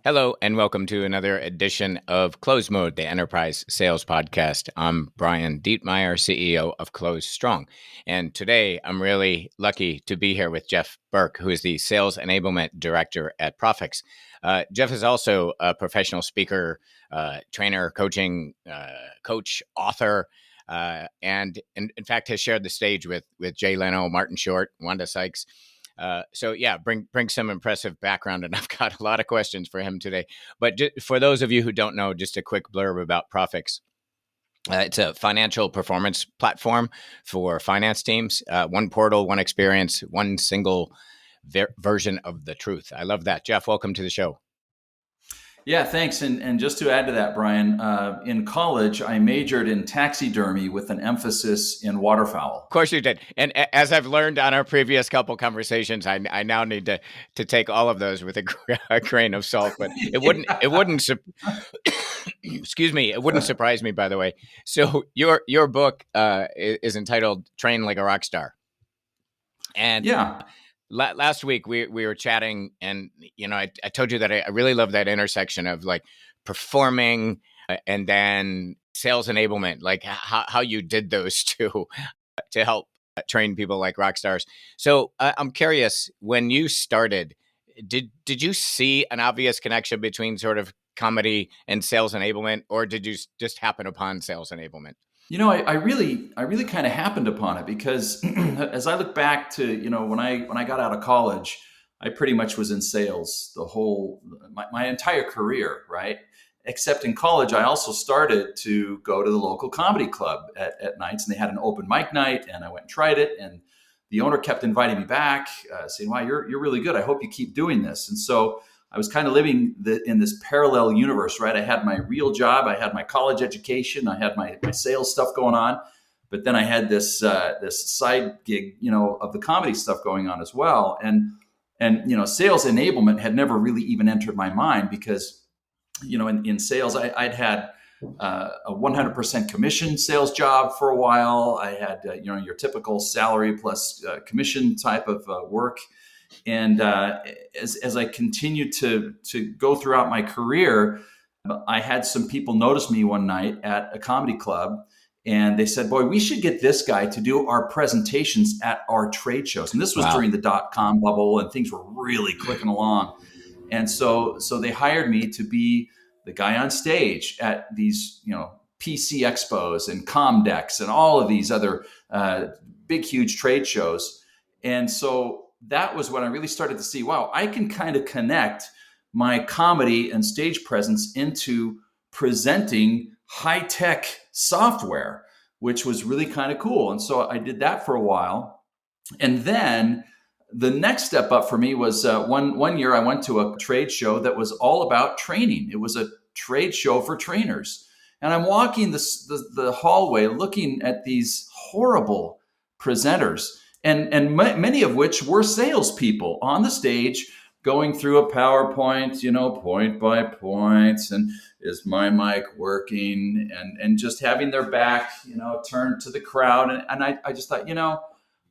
Hello, and welcome to another edition of Close Mode, the Enterprise Sales Podcast. I'm Brian Dietmeyer, CEO of Close Strong. And today I'm really lucky to be here with Jeff Burke, who is the Sales Enablement Director at Profix. Jeff is also a professional speaker, trainer, coaching, coach, author, and in fact has shared the stage with Jay Leno, Martin Short, Wanda Sykes. Bring some impressive background, and I've got a lot of questions for him today. But for those of you who don't know, just a quick blurb about Profix. It's a financial performance platform for finance teams. One portal, one experience, one single version of the truth. I love that. Jeff, welcome to the show. Yeah, thanks. And just to add to that, Brian, in college, I majored in taxidermy with an emphasis in waterfowl. Of course you did. And as I've learned on our previous couple conversations, I now need to take all of those with a grain of salt. But it wouldn't excuse me, it wouldn't surprise me, by the way. So your book is entitled Train Like a Rock Star. And yeah. Last week we were chatting, and I told you that I really love that intersection of like performing and then sales enablement, like how you did those two to help train people like rock stars. So I'm curious, when you started, did you see an obvious connection between sort of comedy and sales enablement, or did you just happen upon sales enablement? I really kind of happened upon it because as I look back to, when I got out of college, I pretty much was in sales my entire career, right? Except in college, I also started to go to the local comedy club at nights, and they had an open mic night, and I went and tried it, and the owner kept inviting me back, saying, "Wow, you're really good. I hope you keep doing this." And so I was kind of living in this parallel universe, right? I had my real job, I had my college education, I had my sales stuff going on, but then I had this side gig, of the comedy stuff going on as well. And sales enablement had never really even entered my mind because, in sales, I'd had a 100% commission sales job for a while. I had, your typical salary plus commission type of work. And as I continued to go throughout my career, I had some people notice me one night at a comedy club, and they said, "Boy, we should get this guy to do our presentations at our trade shows." And this was during the .com bubble, and things were really clicking along. And so they hired me to be the guy on stage at these, PC expos and Comdex and all of these other big, huge trade shows. And so that was when I really started to see, wow, I can kind of connect my comedy and stage presence into presenting high-tech software, which was really kind of cool. And so I did that for a while. And then the next step up for me was one year I went to a trade show that was all about training. It was a trade show for trainers. And I'm walking the hallway looking at these horrible presenters, and many of which were salespeople on the stage going through a PowerPoint, point by point, and is my mic working, and just having their back, turned to the crowd. And I just thought,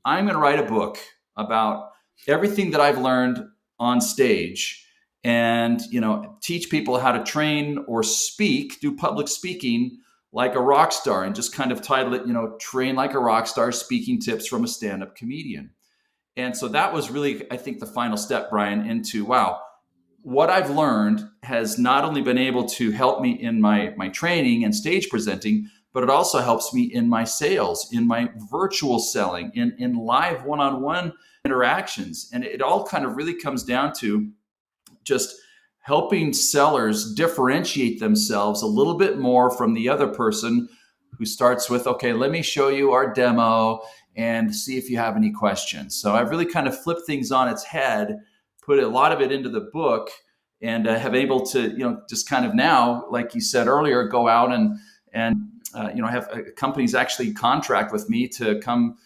I'm going to write a book about everything that I've learned on stage and, teach people how to train or speak, do public speaking like a rock star, and just kind of title it, Train Like a Rock Star, Speaking Tips from a Stand-Up Comedian. And so that was really, I think, the final step, Brian, into, wow, what I've learned has not only been able to help me in my training and stage presenting, but it also helps me in my sales, in my virtual selling, in live one-on-one interactions. And it all kind of really comes down to just helping sellers differentiate themselves a little bit more from the other person who starts with, okay, let me show you our demo and see if you have any questions. So I've really kind of flipped things on its head, put a lot of it into the book, and have able to, just kind of now, like you said earlier, go out and have companies actually contract with me to come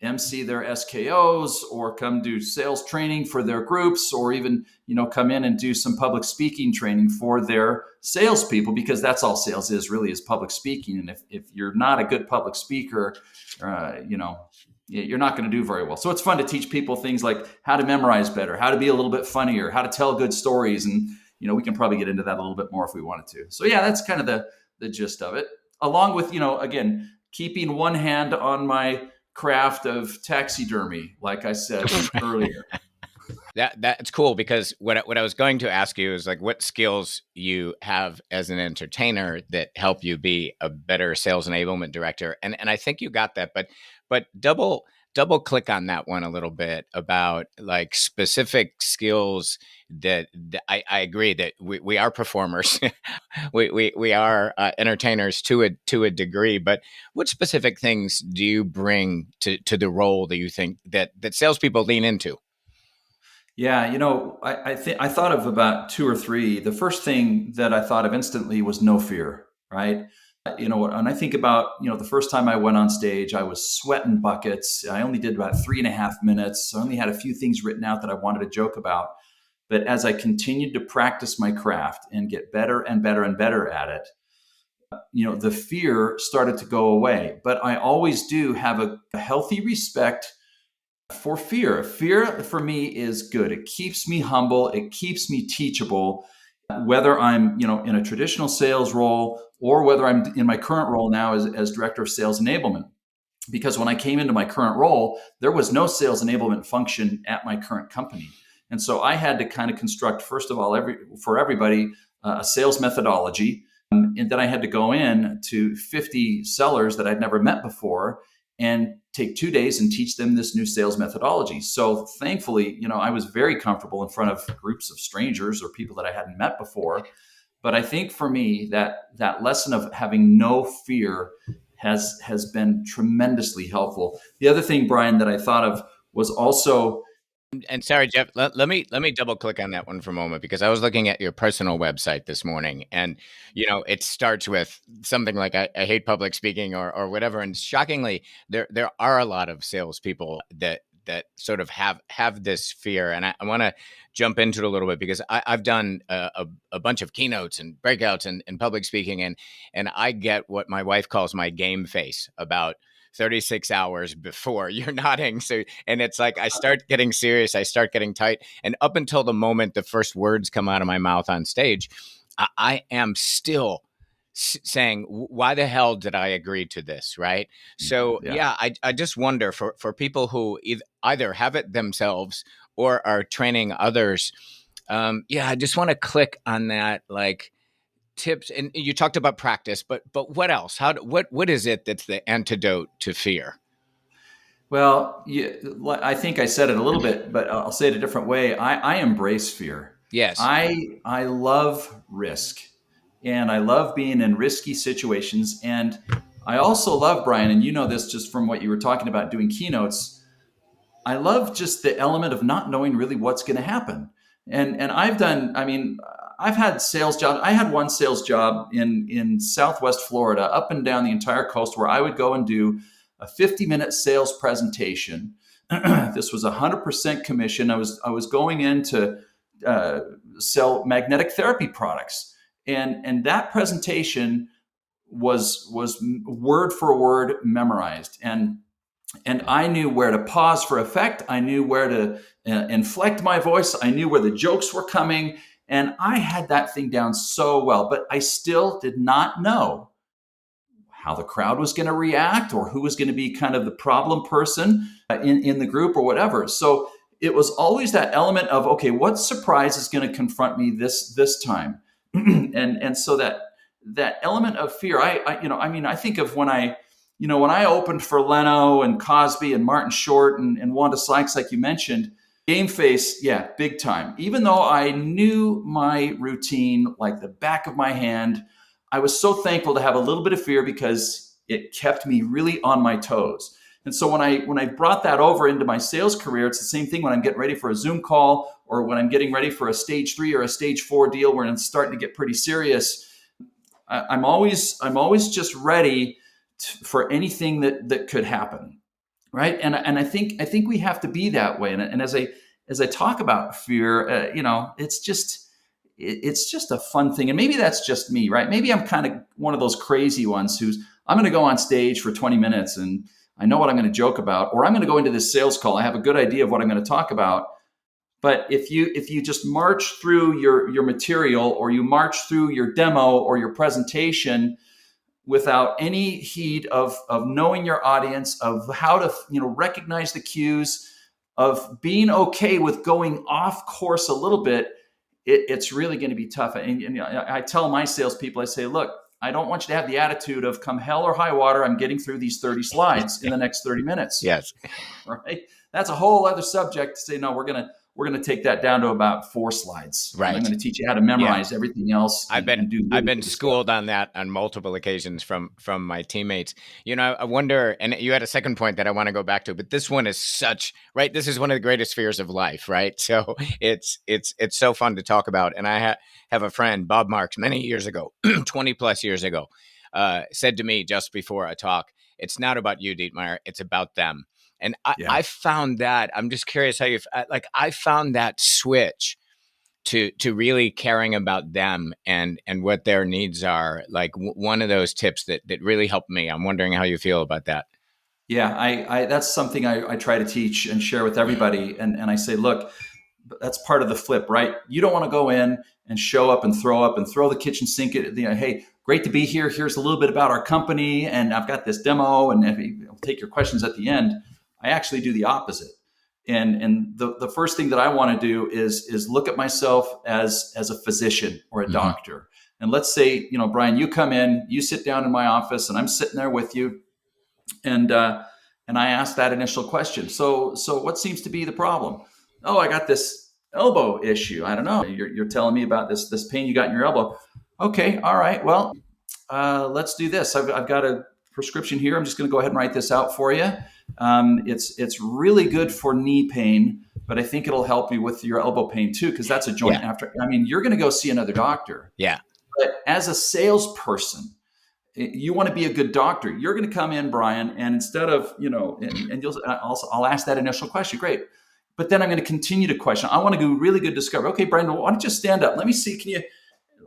MC their SKOs or come do sales training for their groups, or even, come in and do some public speaking training for their salespeople, because that's all sales is public speaking. And if you're not a good public speaker, you're not going to do very well. So it's fun to teach people things like how to memorize better, how to be a little bit funnier, how to tell good stories, and, we can probably get into that a little bit more if we wanted to. So yeah, that's kind of the gist of it, along with, again, keeping one hand on my craft of taxidermy, like I said earlier. That's cool, because what I was going to ask you is like what skills you have as an entertainer that help you be a better sales enablement director, and I think you got that, but double click on that one a little bit about like specific skills that I agree that we are performers, we are entertainers to a degree, but what specific things do you bring to the role that you think that salespeople lean into? Yeah, I thought of about two or three. The first thing that I thought of instantly was no fear, right? When I think about, the first time I went on stage, I was sweating buckets. I only did about 3.5 minutes. I only had a few things written out that I wanted to joke about. But as I continued to practice my craft and get better and better and better at it, the fear started to go away. But I always do have a healthy respect for fear. Fear for me is good. It keeps me humble. It keeps me teachable, whether I'm, in a traditional sales role or whether I'm in my current role now as director of sales enablement. Because when I came into my current role, there was no sales enablement function at my current company. And so I had to kind of construct, first of all, for everybody, a sales methodology. And then I had to go in to 50 sellers that I'd never met before and take 2 days and teach them this new sales methodology. So thankfully, I was very comfortable in front of groups of strangers or people that I hadn't met before. But I think for me, that lesson of having no fear has been tremendously helpful. The other thing, Brian, that I thought of was also, And sorry, Jeff, let me double click on that one for a moment, because I was looking at your personal website this morning, and it starts with something like I hate public speaking or whatever. And shockingly, there are a lot of salespeople that sort of have this fear, and I want to jump into it a little bit, because I've done a bunch of keynotes and breakouts and public speaking, and I get what my wife calls my game face about 36 hours before. You're nodding. So, and it's like, I start getting serious, I start getting tight. And up until the moment the first words come out of my mouth on stage, I am still saying, why the hell did I agree to this? Right. So, yeah. yeah, I just wonder for people who either have it themselves or are training others. Yeah, I just want to click on that, like, tips. And you talked about practice, but what else? What is it that's the antidote to fear? Well, I think I said it a little bit, but I'll say it a different way. I embrace fear. Yes. I love risk, and I love being in risky situations. And I also love, Brian, and you know this just from what you were talking about doing keynotes. I love just the element of not knowing really what's going to happen. And I've had sales jobs. I had one sales job in Southwest Florida, up and down the entire coast, where I would go and do a 50-minute sales presentation. This was 100% commission. I was going in to sell magnetic therapy products, and that presentation was word for word memorized. And I knew where to pause for effect. I knew where to inflect my voice. I knew where the jokes were coming. And I had that thing down so well, but I still did not know how the crowd was going to react or who was going to be kind of the problem person in the group or whatever. So it was always that element of, okay, what surprise is going to confront me this time? and so that element of fear, I think of when I opened for Leno and Cosby and Martin Short and Wanda Sykes, like you mentioned, game face, yeah, big time. Even though I knew my routine like the back of my hand, I was so thankful to have a little bit of fear because it kept me really on my toes. And so when I brought that over into my sales career, it's the same thing when I'm getting ready for a Zoom call or when I'm getting ready for a stage 3 or a stage 4 deal where it's starting to get pretty serious. I'm always just ready for anything that could happen, right? And I think we have to be that way. And as I talk about fear, it's just a fun thing. And maybe that's just me, right? Maybe I'm kind of one of those crazy ones I'm going to go on stage for 20 minutes and I know what I'm going to joke about, or I'm going to go into this sales call. I have a good idea of what I'm going to talk about, But if you just march through your material, or you march through your demo or your presentation without any heed of knowing your audience, of how to recognize the cues, of being okay with going off course a little bit, it's really going to be tough. And I tell my salespeople, I say, look, I don't want you to have the attitude of come hell or high water, I'm getting through these 30 slides in the next 30 minutes. Yes. Right? That's a whole other subject to say, no, we're gonna take that down to about 4 slides. Right. And I'm going to teach you how to memorize everything else. I've been schooled on that on multiple occasions from my teammates. I wonder, and you had a second point that I want to go back to, but this one is such right. This is one of the greatest fears of life, right? So it's so fun to talk about. And I have a friend, Bob Marks, many years ago, 20 plus years ago, said to me just before a talk, "It's not about you, Dietmeier. It's about them." And I found that, I'm just curious how I found that switch to really caring about them and what their needs are, like one of those tips that really helped me. I'm wondering how you feel about that. Yeah, I that's something I try to teach and share with everybody. And I say, look, that's part of the flip, right? You don't want to go in and show up and throw the kitchen sink at hey, great to be here. Here's a little bit about our company, and I've got this demo, and I'll take your questions at the end. I actually do the opposite. And the first thing that I want to do is look at myself as a physician or a doctor. And let's say, Brian, you come in, you sit down in my office, and I'm sitting there with you, and I ask that initial question. So what seems to be the problem? Oh, I got this elbow issue. I don't know. You're telling me about this pain you got in your elbow. Okay, all right. Well, let's do this. I've got a prescription here. I'm just going to go ahead and write this out for you. It's really good for knee pain, but I think it'll help you with your elbow pain too, because that's a joint after. I mean, you're going to go see another doctor. Yeah. But as a salesperson, you want to be a good doctor. You're going to come in, Brian, and instead of I'll ask that initial question. Great. But then I'm going to continue to question. I want to do really good discovery. Okay, Brian, why don't you stand up? Let me see.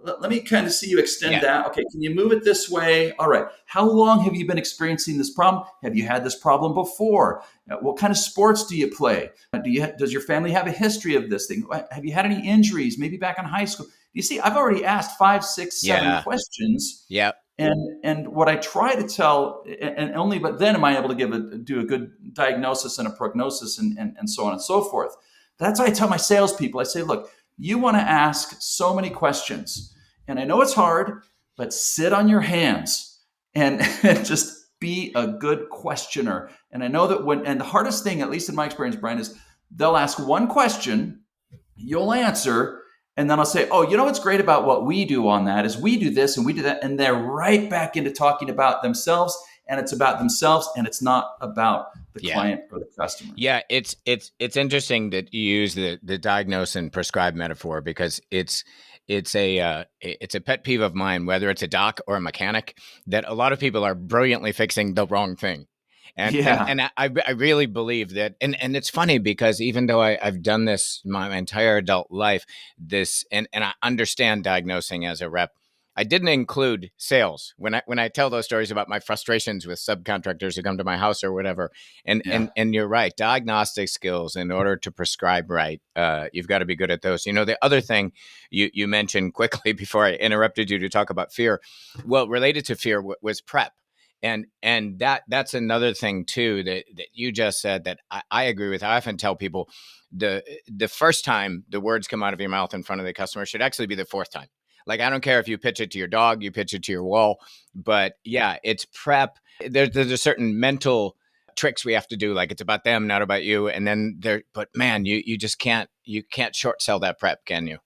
Let me kind of see you extend that. Okay, can you move it this way? All right. How long have you been experiencing this problem? Have you had this problem before? What kind of sports do you play? Does your family have a history of this thing? Have you had any injuries, maybe back in high school? You see, I've already asked 5, 6, 7 questions. Yeah. And what I try to tell, and only but then am I able to do a good diagnosis and a prognosis and so on and so forth. That's why I tell my salespeople. I say, look, you want to ask so many questions. And I know it's hard, but sit on your hands and just be a good questioner. And I know that and the hardest thing, at least in my experience, Brian, is they'll ask one question, you'll answer, and then I'll say, oh, what's great about what we do on that is we do this and we do that. And they're right back into talking about themselves, and it's about themselves, and it's not about the client or the customer. Yeah, it's interesting that you use the diagnose and prescribe metaphor, because it's a pet peeve of mine, whether it's a doc or a mechanic, that a lot of people are brilliantly fixing the wrong thing. And I really believe that, and it's funny because even though I've done this my entire adult life, and I understand diagnosing as a rep, I didn't include sales when I tell those stories about my frustrations with subcontractors who come to my house or whatever. And you're right, diagnostic skills in order to prescribe right, you've got to be good at those. The other thing you mentioned quickly before I interrupted you to talk about fear, well, related to fear was prep. And that's another thing too that you just said that I agree with. I often tell people the first time the words come out of your mouth in front of the customer should actually be the fourth time. Like, I don't care if you pitch it to your dog, you pitch it to your wall, but it's prep. There's a certain mental tricks we have to do. Like, it's about them, not about you. And then but man, you just can't short sell that prep, can you?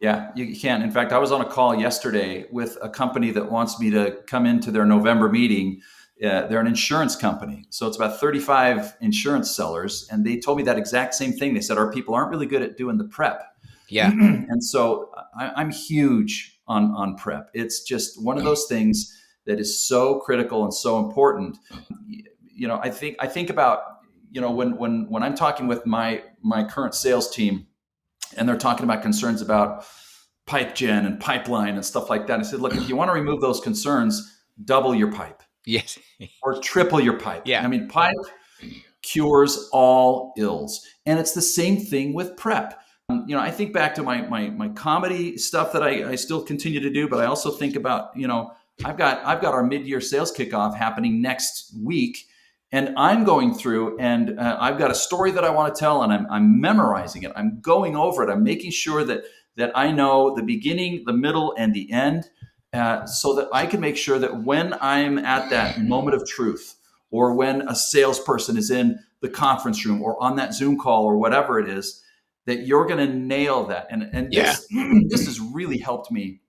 Yeah, you can. In fact, I was on a call yesterday with a company that wants me to come into their November meeting. They're an insurance company. So it's about 35 insurance sellers. And they told me that exact same thing. They said, our people aren't really good at doing the prep. Yeah. And so I'm huge on prep. It's just one of those things that is so critical and so important. I think about, when I'm talking with my current sales team, and they're talking about concerns about pipe gen and pipeline and stuff like that. I said, look, if you want to remove those concerns, double your pipe. Yes. Or triple your pipe. Yeah. I mean, pipe cures all ills. And it's the same thing with prep. I think back to my comedy stuff that I still continue to do, but I also think about, I've got our mid-year sales kickoff happening next week, and I'm going through and I've got a story that I want to tell, and I'm memorizing it. I'm going over it. I'm making sure that I know the beginning, the middle, and the end, so that I can make sure that when I'm at that moment of truth, or when a salesperson is in the conference room or on that Zoom call or whatever it is, that you're going to nail that. And Yeah. this has really helped me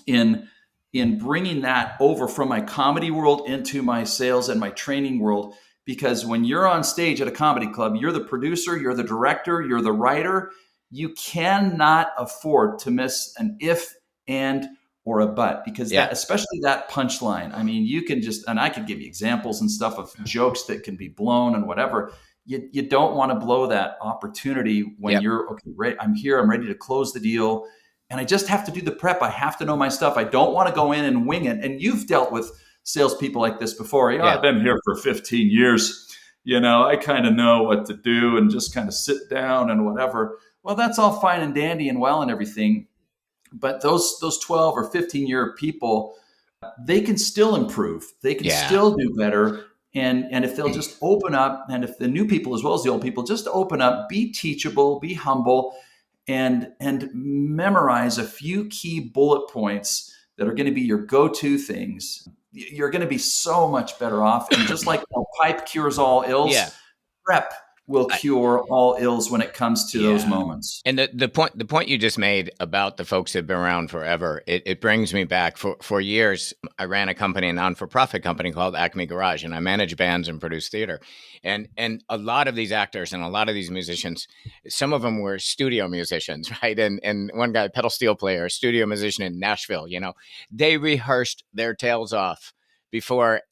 in bringing that over from my comedy world into my sales and my training world. Because when you're on stage at a comedy club, you're the producer, you're the director, you're the writer. You cannot afford to miss an if, and, or a but, because Yeah. that, especially that punchline. I mean, you can just, and I could give you examples and stuff of jokes that can be blown and whatever. You don't want to blow that opportunity when Yep. you're okay. Right, I'm here. I'm ready to close the deal, and I just have to do the prep. I have to know my stuff. I don't want to go in and wing it. And you've dealt with salespeople like this before. Yeah. I've been here for 15 years. I kind of know what to do and just kind of sit down and whatever. Well, that's all fine and dandy and well and everything. But those 12 or 15-year people, they can still improve. They can Yeah. still do better. And if they'll just open up, and if the new people as well as the old people just open up, be teachable, be humble, and memorize a few key bullet points that are going to be your go-to things, you're going to be so much better off. And just like pipe cures all ills, Yeah. prep will I- cure all ills when it comes to those moments. And the point you just made about the folks that have been around forever, it brings me back. For years, I ran a company, a non-for-profit company called Acme Garage, and I managed bands and produced theater. And a lot of these actors and a lot of these musicians, some of them were studio musicians, right? And one guy, pedal steel player, studio musician in Nashville, they rehearsed their tails off before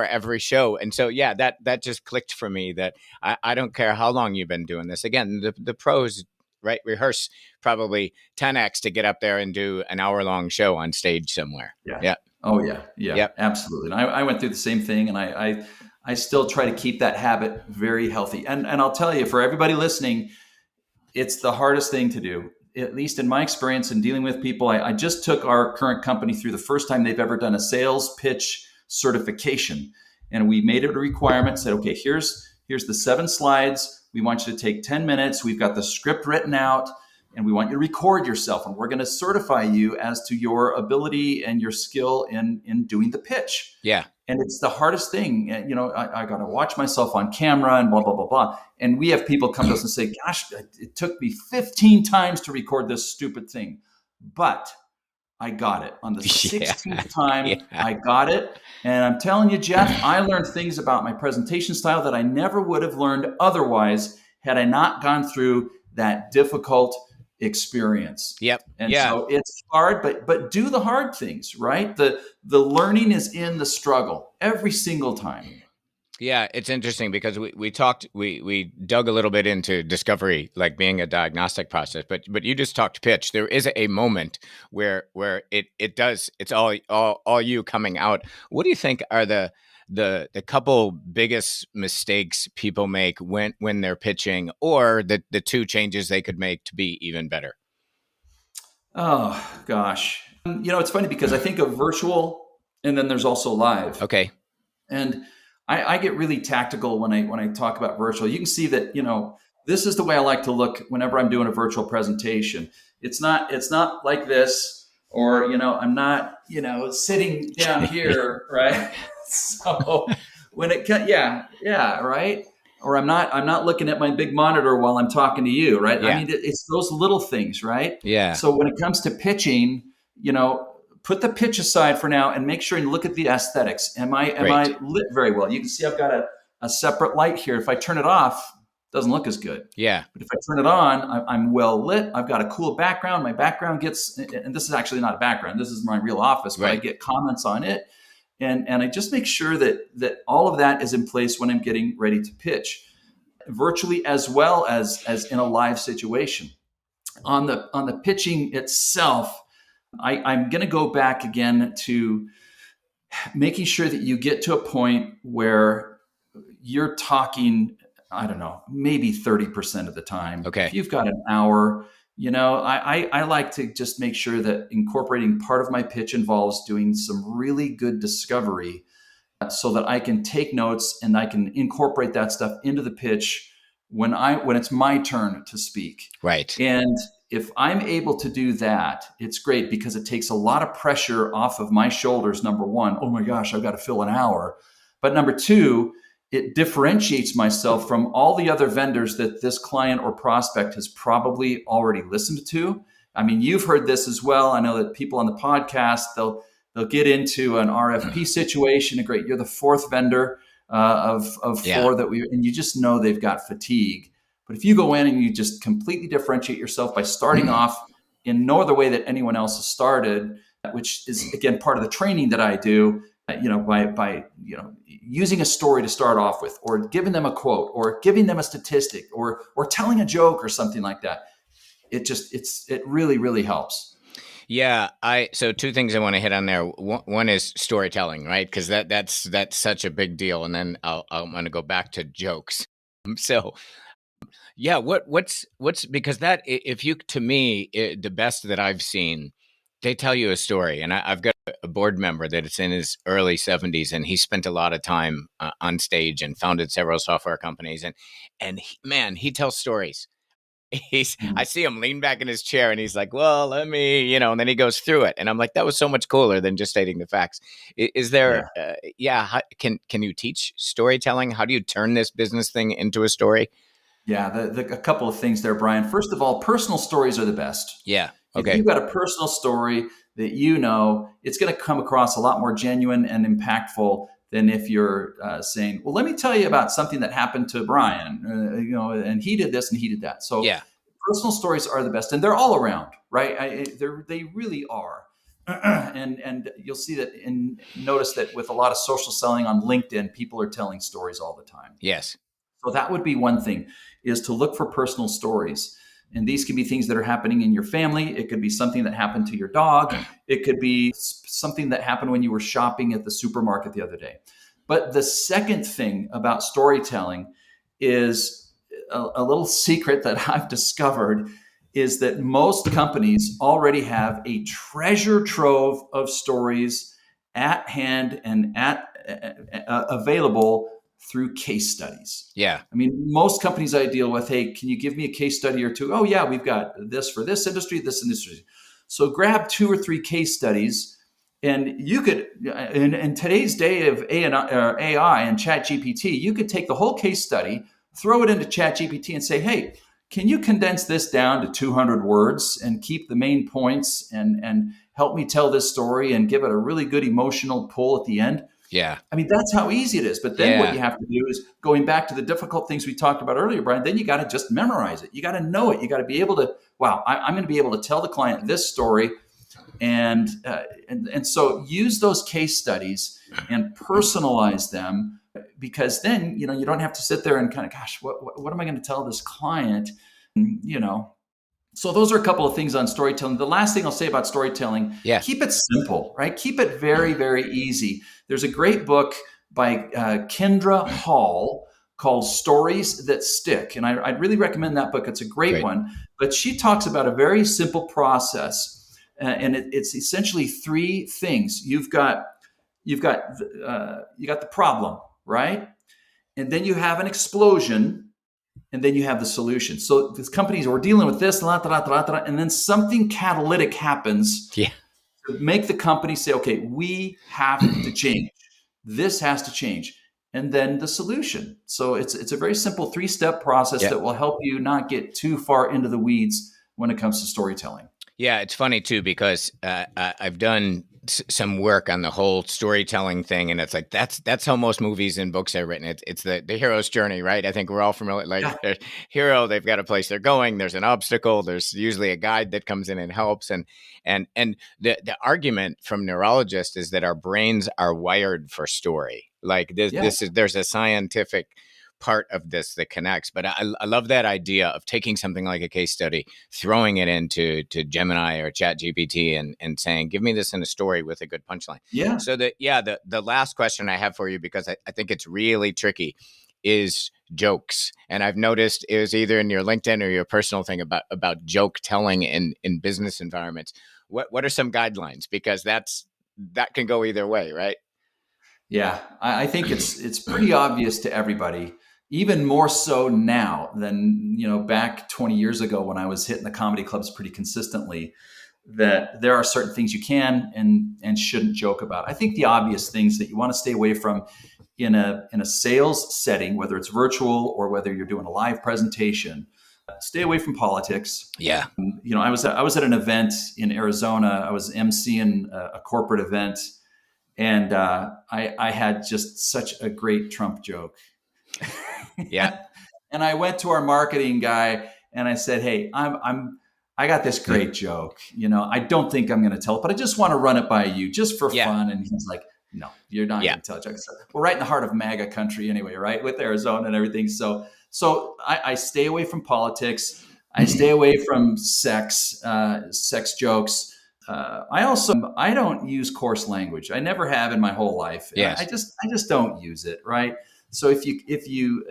every show. And so, yeah, that just clicked for me that I don't care how long you've been doing this. Again, the pros, right, rehearse probably 10x to get up there and do an hour-long show on stage somewhere. Yeah. Yeah. Oh, yeah. Yeah, Yep. absolutely. And I went through the same thing, and I still try to keep that habit very healthy. And I'll tell you, for everybody listening, it's the hardest thing to do. At least in my experience in dealing with people, I just took our current company through the first time they've ever done a sales pitch certification. And we made it a requirement, said, okay, here's the 7 slides. We want you to take 10 minutes. We've got the script written out, and we want you to record yourself. And we're going to certify you as to your ability and your skill in doing the pitch. Yeah. And it's the hardest thing. I got to watch myself on camera and blah, blah, blah, blah. And we have people come to us and say, gosh, it took me 15 times to record this stupid thing. But I got it. On the 16th time, I got it. And I'm telling you, Jeff, I learned things about my presentation style that I never would have learned otherwise had I not gone through that difficult experience. Yep. And so it's hard, but do the hard things, right? The learning is in the struggle every single time. Yeah, it's interesting because we talked, we dug a little bit into discovery, like being a diagnostic process, but you just talked pitch. There is a moment where it's all you coming out. What do you think are the couple biggest mistakes people make when they're pitching, or the 2 changes they could make to be even better? Oh gosh. It's funny because I think of virtual, and then there's also live. Okay. And I get really tactical when I talk about virtual. You can see that, this is the way I like to look whenever I'm doing a virtual presentation. It's not like this, or, I'm not, sitting down here, right? So when right. Or I'm not looking at my big monitor while I'm talking to you, right? Yeah. I mean, it's those little things, right? Yeah. So when it comes to pitching, put the pitch aside for now and make sure you look at the aesthetics. Am I lit very well? You can see I've got a separate light here. If I turn it off, it doesn't look as good. Yeah. But if I turn it on, I'm well lit. I've got a cool background. My background gets, and this is actually not a background. This is my real office, but I get comments on it. And I just make sure that all of that is in place when I'm getting ready to pitch, virtually as well as in a live situation. On the pitching itself, I'm going to go back again to making sure that you get to a point where you're talking I don't know, maybe 30% of the time. If Okay. you've got an hour, I like to just make sure that incorporating part of my pitch involves doing some really good discovery so that I can take notes and I can incorporate that stuff into the pitch when it's my turn to speak. Right. And if I'm able to do that, it's great because it takes a lot of pressure off of my shoulders. Number one, oh my gosh, I've got to fill an hour. But number two, it differentiates myself from all the other vendors that this client or prospect has probably already listened to. I mean, you've heard this as well. I know that people on the podcast, they'll get into an RFP situation. Great, you're the fourth vendor of Yeah. four and you just know they've got fatigue. But if you go in and you just completely differentiate yourself by starting off in no other way that anyone else has started, which is again part of the training that I do, by using a story to start off with, or giving them a quote, or giving them a statistic, or telling a joke or something like that. It really, really helps. Yeah, so two things I want to hit on there. One is storytelling, right? Because that's such a big deal, and then I'm going to go back to jokes. So yeah, what's because that if you to me the best that I've seen, they tell you a story, and I've got a board member that it's in his early 70s, and he spent a lot of time on stage and founded several software companies, and man, he tells stories. I Mhm. see him lean back in his chair and he's like, well, let me, and then he goes through it. And I'm like, that was so much cooler than just stating the facts. Is there, Yeah. can you teach storytelling? How do you turn this business thing into a story? Yeah, a couple of things there, Brian. First of all, personal stories are the best. Yeah. If Okay. you've got a personal story that it's going to come across a lot more genuine and impactful than if you're saying, "Well, let me tell you about something that happened to Brian," and he did this and he did that. So, Yeah. personal stories are the best, and they're all around, right? They really are. And you'll see that and notice that with a lot of social selling on LinkedIn, people are telling stories all the time. Yes. So that would be one thing, is to look for personal stories. And these can be things that are happening in your family. It could be something that happened to your dog. It could be something that happened when you were shopping at the supermarket the other day. But the second thing about storytelling is a little secret that I've discovered is that most companies already have a treasure trove of stories at hand and available through case studies. Yeah. I mean, most companies I deal with, hey, can you give me a case study or two? Oh, yeah, we've got this for this industry, this industry. So grab 2 or 3 case studies, and you could, in today's day of AI and Chat GPT, you could take the whole case study, throw it into Chat GPT, and say, hey, can you condense this down to 200 words and keep the main points and help me tell this story and give it a really good emotional pull at the end? Yeah. I mean, that's how easy it is. But then what Yeah. you have to do is going back to the difficult things we talked about earlier, Brian, then you got to just memorize it. You got to know it. You got to be able to, wow, I'm going to be able to tell the client this story. And so use those case studies and personalize them, because then, you don't have to sit there and kind of, gosh, what am I going to tell this client? So those are a couple of things on storytelling. The last thing I'll say about storytelling, Yeah. keep it simple, right? Keep it very, very easy. There's a great book by Kendra Hall called Stories That Stick. And I'd really recommend that book. It's a great Great. one. But she talks about a very simple process. And it's essentially 3 things. You got the problem, right? And then you have an explosion, and then you have the solution. So these companies are dealing with this, and then something catalytic happens Yeah. to make the company say, okay, we have to change. This has to change. And then the solution. So it's a very simple 3-step process Yeah. that will help you not get too far into the weeds when it comes to storytelling. Yeah, it's funny too because I've done some work on the whole storytelling thing, and it's like that's how most movies and books are written. It's the hero's journey, right? I think we're all familiar. Like Yeah. hero, they've got a place they're going. There's an obstacle. There's usually a guide that comes in and helps. And the argument from neurologists is that our brains are wired for story. Like Yeah. there's a scientific part of this that connects. But I love that idea of taking something like a case study, throwing it into Gemini or Chat GPT and saying, give me this in a story with a good punchline. Yeah. So the last question I have for you, because I think it's really tricky, is jokes. And I've noticed it was either in your LinkedIn or your personal thing about joke telling in business environments. What are some guidelines? Because that can go either way, right? Yeah, I think it's pretty obvious to everybody, even more so now than back 20 years ago when I was hitting the comedy clubs pretty consistently, that there are certain things you can and shouldn't joke about. I think the obvious things that you want to stay away from in a sales setting, whether it's virtual or whether you're doing a live presentation, stay away from politics. Yeah. I was at an event in Arizona. I was emceeing a corporate event, and I had just such a great Trump joke. Yeah. And I went to our marketing guy and I said, "Hey, I got this great joke. I don't think I'm going to tell it, but I just want to run it by you just for Yeah. fun." And he's like, "No, you're not Yeah. going to tell a joke." So we're right in the heart of MAGA country anyway, right? With Arizona and everything. So I stay away from politics. I stay away from sex jokes. I don't use coarse language. I never have in my whole life. Yes. I just don't use it. Right. So if you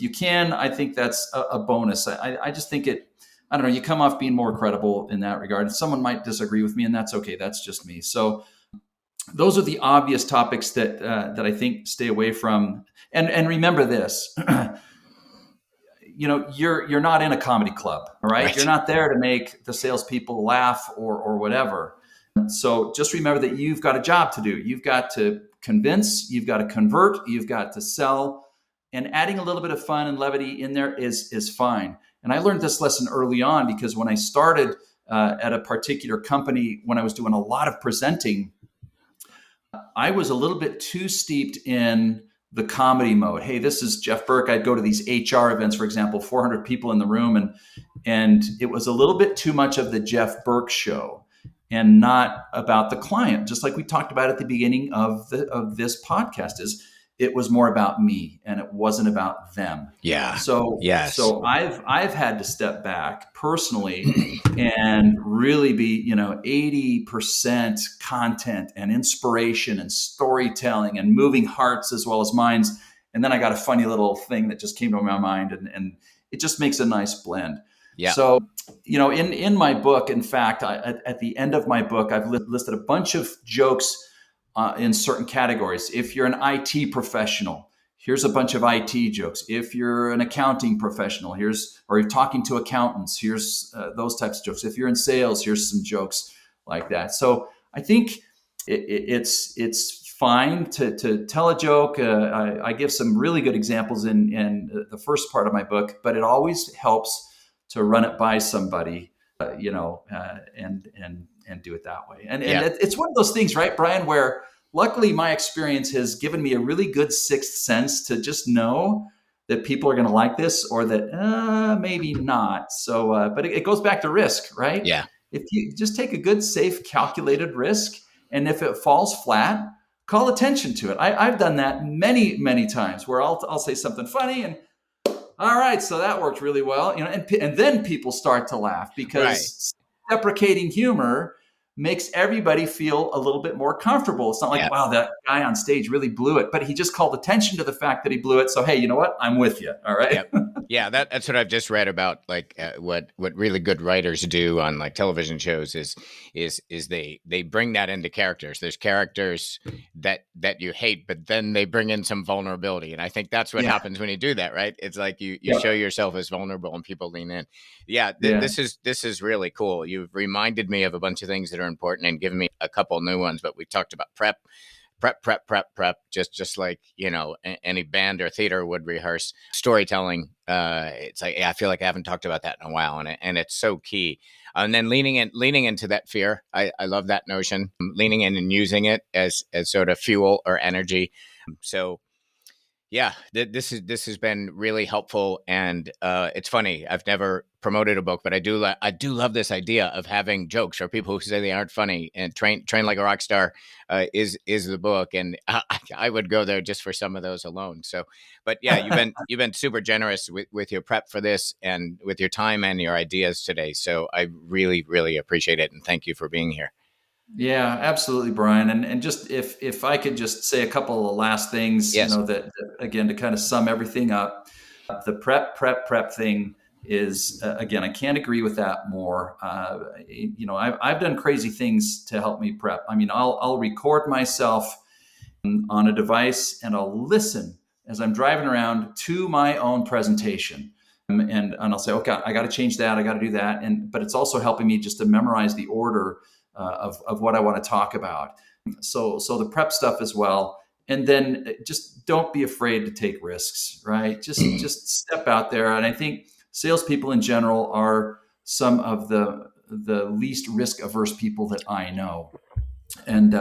can, I think that's a bonus. I just think I don't know, you come off being more credible in that regard. Someone might disagree with me, and that's okay. That's just me. So those are the obvious topics that I think stay away from. And remember this, you're not in a comedy club, all right? You're not there to make the salespeople laugh or whatever. So just remember that you've got a job to do. You've got to convince, you've got to convert, you've got to sell, and adding a little bit of fun and levity in there is fine. And I learned this lesson early on because when I started at a particular company, when I was doing a lot of presenting, I was a little bit too steeped in the comedy mode. Hey, this is Jeff Burke. I'd go to these HR events, for example, 400 people in the room, and it was a little bit too much of the Jeff Burke show and not about the client. Just like we talked about at the beginning of this podcast, it was more about me and it wasn't about them. Yeah. So Yes. So I've had to step back personally and really be 80% content and inspiration and storytelling and moving hearts as well as minds. And then I got a funny little thing that just came to my mind, and it just makes a nice blend. Yeah. So in my book, in fact, at the end of my book, I've listed a bunch of jokes in certain categories. If you're an IT professional, here's a bunch of IT jokes. If you're an accounting professional, or you're talking to accountants, here's those types of jokes. If you're in sales, here's some jokes like that. So I think it's fine to tell a joke. I give some really good examples in the first part of my book, but it always helps to run it by somebody, and do it that way. And it's one of those things, right, Brian, where luckily my experience has given me a really good sixth sense to just know that people are going to like this or that maybe not. So, but it goes back to risk, right? Yeah. If you just take a good, safe, calculated risk, and if it falls flat, call attention to it. I've done that many, many times where I'll say something funny and all right, so that worked really well, and then people start to laugh because deprecating humor makes everybody feel a little bit more comfortable. It's not like, wow, that guy on stage really blew it, but he just called attention to the fact that he blew it. So, hey, you know what? I'm with you. All right. Yep. Yeah, that's what I've just read about. Like what really good writers do on like television shows is they bring that into characters. There's characters that you hate, but then they bring in some vulnerability, and I think that's what happens when you do that, right? It's like you show yourself as vulnerable, and people lean in. This is really cool. You've reminded me of a bunch of things that are important and given me a couple new ones. But we talked about prep, just like any band or theater would rehearse. Storytelling, it's like I feel like I haven't talked about that in a while, and it's so key. And then leaning into that fear, I love that notion. Leaning in and using it as sort of fuel or energy. So yeah, this has been really helpful, and it's funny. I've never promoted a book, but I do love this idea of having jokes or people who say they aren't funny. And Train Like a Rock Star is the book, and I would go there just for some of those alone. So, but yeah, you've been super generous with your prep for this and with your time and your ideas today. So I really appreciate it, and thank you for being here. Yeah, absolutely, Brian. And just if I could just say a couple of last things, Yes. that again to kind of sum everything up, the prep thing is again, I can't agree with that more. I've done crazy things to help me prep. I mean, I'll record myself on a device and I'll listen as I'm driving around to my own presentation. And I'll say, okay, I got to change that. I got to do that. But it's also helping me just to memorize the order of what I want to talk about. So the prep stuff as well. And then just don't be afraid to take risks, right? Just step out there. And I think salespeople in general are some of the least risk averse people that I know. And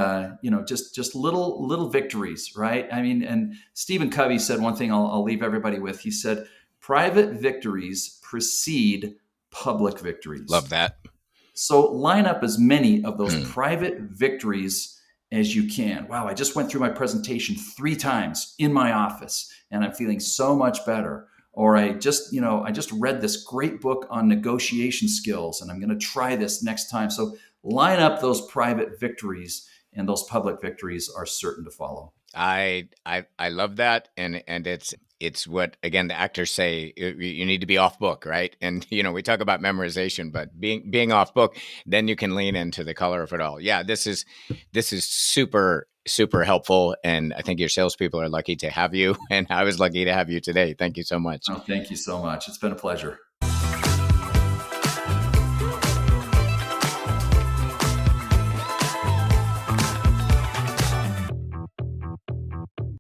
just little victories, right? I mean, and Stephen Covey said one thing I'll leave everybody with. He said private victories precede public Love victories. that. So line up as many of those Hmm. private victories as you can. Wow, I just went through my presentation 3 times in my office and I'm feeling so much better. Or I just read this great book on negotiation skills and I'm going to try this next time. So line up those private victories and those public victories are certain to follow. I love that, and it's what, again, the actors say, you need to be off book, right? And we talk about memorization, but being off book, then you can lean into the color of it all. Yeah, this is super helpful, and I think your salespeople are lucky to have you, and I was lucky to have you today. Thank you so much. Oh, thank you so much. It's been a pleasure.